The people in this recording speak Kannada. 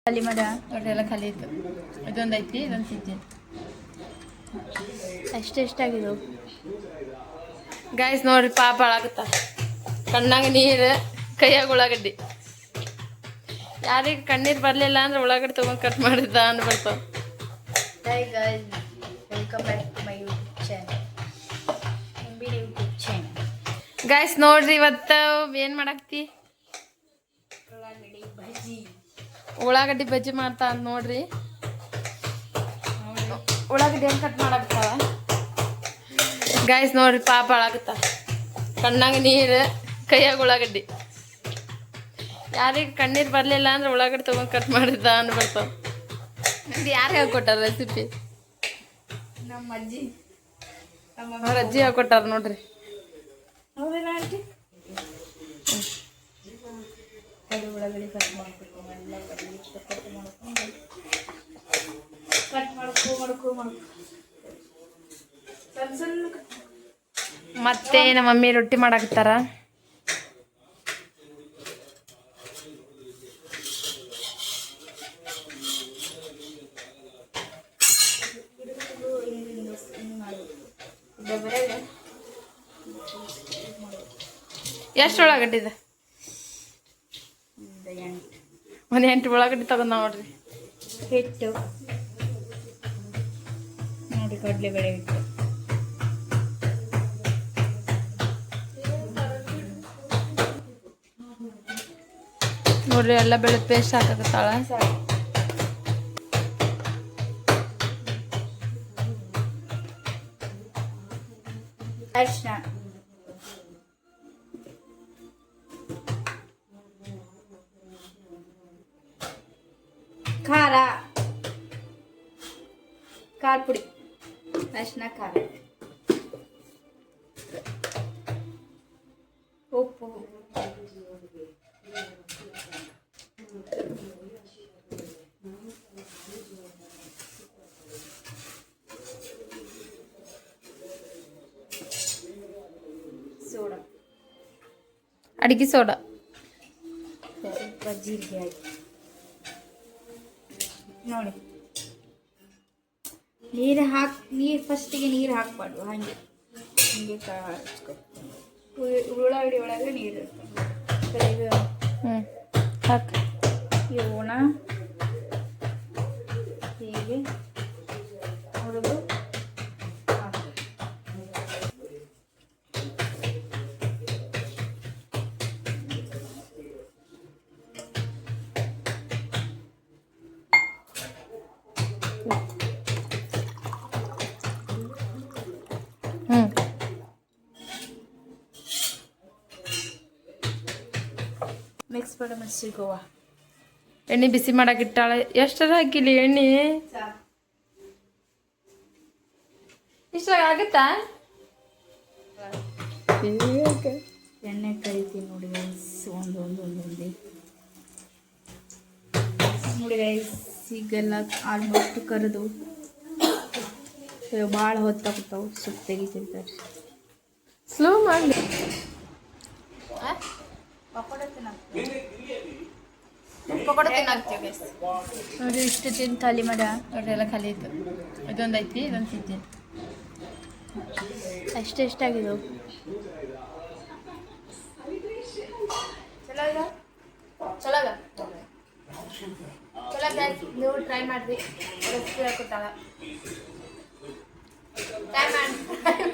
ಖಾಲಿ ಮಾಡ ಒಟ್ಟೆಲ್ಲ ಖಾಲಿ ಇತ್ತು. ಇದೊಂದು ಐತಿ, ಇದೊಂದು ತಿಂತೀನಿ. ಎಷ್ಟಾಗಿದ್ದು ಗಾಯ್ಸ್ ನೋಡ್ರಿ, ಪಾಪ ಅಳಾಗುತ್ತ, ಕಣ್ಣಾಗ ನೀರು, ಕೈಯಾಗ ಉಳ್ಳಾಗಡ್ಡಿ. ಯಾರಿಗೆ ಕಣ್ಣೀರು ಬರಲಿಲ್ಲ ಅಂದ್ರೆ ಉಳ್ಳಾಗಡ್ಡಿ ತೊಗೊಂಡು ಕಟ್ ಮಾಡಿದ್ದ ಅನ್ಬರ್ತಾವ. Hi guys, welcome back to my YouTube channel. Guys ನೋಡ್ರಿ, ಇವತ್ತು ಏನು ಮಾಡಾಕ್ತಿ? ಉಳ್ಳಾಗಡ್ಡಿ ಬಜ್ಜಿ ಮಾಡ್ತಾ ಅಂತ ನೋಡ್ರಿ. ಉಳ್ಳಾಗಡ್ಡಿ ಏನು ಕಟ್ ಮಾಡಾಕ್ತಾವ ಗಾಯ್ಸ್ ನೋಡ್ರಿ, ಪಾಪ ಅಳಾಗುತ್ತ, ಕಣ್ಣಾಗ ನೀರು, ಕೈಯಾಗ ಉಳ್ಳಾಗಡ್ಡಿ. ಯಾರಿಗೆ ಕಣ್ಣೀರು ಬರಲಿಲ್ಲ ಅಂದ್ರೆ ಉಳ್ಳಾಗಡ್ಡಿ ತೊಗೊಂಡು ಕಟ್ ಮಾಡಿದ್ದ ಅನ್ಬರ್ತಾವ. ಇದು ಯಾರು ಹೇಳ್ಕೊಟ್ಟಾರ ರೆಸಿಪಿ? ನಮ್ಮ ಅಜ್ಜಿ, ಅವ್ರ ಅಜ್ಜಿ ಹೇಳ್ಕೊಟ್ಟಾರ ನೋಡ್ರಿ. ಹೌದೇನಾ ಆಂಟಿ? ಅದು ಉಳ್ಳಾಗಡ್ಡಿ ಕಟ್ ಮಾಡ್ಬೇಕು, ಎಲ್ಲ ಕಟ್ ಮಾಡ್ಕೊ ಸಣ್ಣ ಮತ್ತೆ ನಮ್ಮ ಮಮ್ಮಿ ರೊಟ್ಟಿ ಮಾಡಾಕತ್ತಾರ. ಎಷ್ಟು ಉಳ್ಳಾಗಡ್ಡಿ ಇದೆ? ಒಂದು 8 ಉಳ್ಳಾಗಡ್ಡಿ ತಗೊಂಡ್ ನೋಡ್ರಿ. ಹಿಟ್ಟು ನೋಡಿ, ಕಡಲೆಬೇಳೆ ಹಿಟ್ಟು. ನೋಡ್ರಿ, ಎಲ್ಲ ಬೆಳೆ ಪೇಸ್ಟ್ ಹಾಕತ್ತಾಳ. ಅರಿಶಿನ, ಖಾರ ಪುಡಿ, ಅರಿಶಿನ, ಖಾರ, ಉಪ್ಪು, ಸೋಡಾ, ಅಡಿಗೆ ಸೋಡಾ, ಸ್ವಲ್ಪ ಜೀರಿಗೆ ಹಾಕಿ ನೋಡಿ. ನೀರು ಫಸ್ಟಿಗೆ ನೀರು ಹಾಕ್ಬಾರ್ದು, ಹಾಗೆ ಉಳ್ಳಾಗಡ್ಡಿ ಒಳಗೆ ನೀರು ಇರ್ತದೆ. ಇವನ ಹೀಗೆ ಹುರಿದು ಮಿಕ್ಸ್ ಮಾಡಿ ಮೆಣಸಿಗೋವ. ಎಣ್ಣೆ ಬಿಸಿ ಮಾಡಾಕಿಟ್ಟಾಳೆ. ಎಷ್ಟರ ಹಾಕಿಲಿ ಎಣ್ಣೆ? ಇಷ್ಟಾಗ ಆಗುತ್ತಾ? ಎಣ್ಣೆ ಕರಿತೀವಿ ನೋಡಿ ಗೈಸ್, ಒಂದೊಂದೇ ನೋಡಿ ಗೈಸ್. ಈಗೆಲ್ಲ ಆಲ್ಮೋಸ್ಟ್ ಕರೆದು ಭಾಳ ಹೊತ್ತಾಗ್ತಾವೆ, ಸುತ್ತ ತೆಗಿತಿರ್ತಾರೆ. ಸ್ಲೋ ಮಾಡಿ. ಪಕೋಡ ತಿನ್ನಾಕ್ತೀವಿ ಗೈಸ್. ನೋಡಿ, ಇಷ್ಟು ತಿಂದು ಖಾಲಿ ಮಾಡ. ಒಟ್ಟೆಲ್ಲ ಖಾಲಿ ಇತ್ತು. ಇದೊಂದು ಐತಿ, ಇದೊಂದು ತಿಂತೀನಿ. ಎಷ್ಟಾಗಿದ್ದು ಚಲೋ ಗೈಸ್, ನೀವು ಟ್ರೈ ಮಾಡಿರಿ. ರೆಸಿಪಿ ಹೇಳ್ಕೊಟ್ಟಾಳ.